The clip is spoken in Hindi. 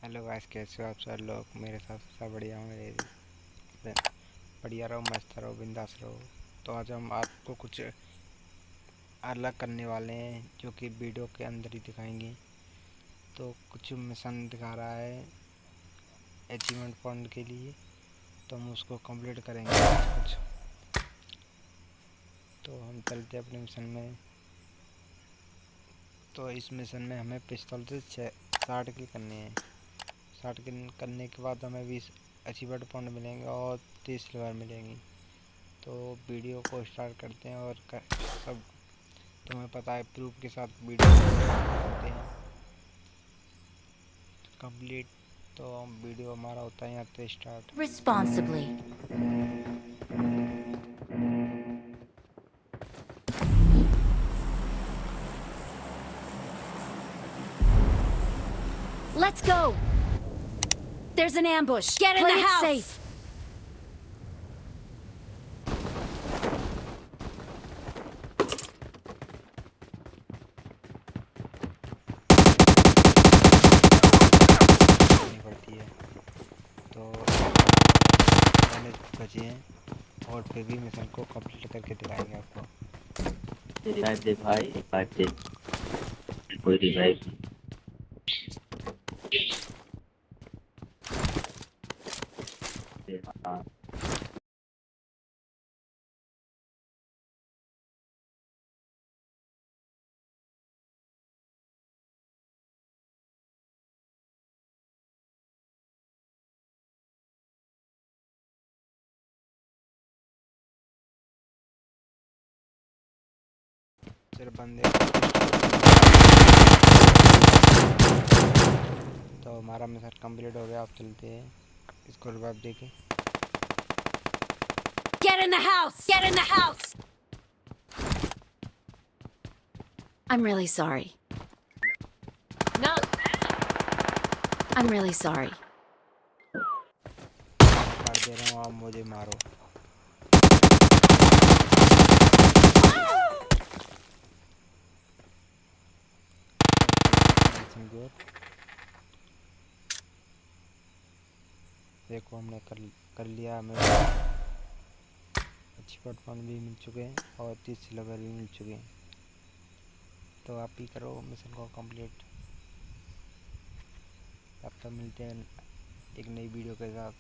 हेलो गाइस, कैसे हो आप सब लोग। मेरे साथ सब बढ़िया हो, मेरे बढ़िया रहो, मस्त रहो, बिंदास रहो। तो आज हम आपको कुछ अलग करने वाले हैं जो कि वीडियो के अंदर ही दिखाएंगे। तो कुछ मिशन दिखा रहा है अचीवमेंट पॉइंट के लिए, तो हम उसको कंप्लीट करेंगे कुछ। तो हम चलते अपने मिशन में। तो इस मिशन में हमें पिस्तौल से 60 किल करने हैं। 60 किल करने के बाद हमें 20 अचीवमेंट पॉइंट मिलेंगे और 30 सिल्वर मिलेंगी। तो वीडियो को स्टार्ट करते हैं और सब तुम्हें पता है प्रूफ के साथ वीडियो करते हैं कंप्लीट। तो वीडियो हमारा होता है यहाँ से start. Responsibly. Let's go. There's an ambush. Get in the house. Safe. पड़ती है तो मैंने बचे हैं और फिर भी मिशन को कंप्लीट करके दिखाएंगे आपको। रिवाइव दे भाई, रिवाइव दे। कोई रिवाइव दे। हाँ सिर्फ बंदे तो हमारा मिशन कंप्लीट हो गया। आप चलते हैं इसको रिवाइव देके। Get in the house. Get in the house. I'm really sorry. No. I'm really sorry. काट दे रहा हूँ, आप मुझे मारो। देखो हमने कर लिया। हमें अच्छी पॉइंट भी मिल चुके हैं और 30 सिल्वर भी मिल चुके हैं। तो आप भी करो मिशन को कंप्लीट। तब तक मिलते हैं एक नई वीडियो के साथ।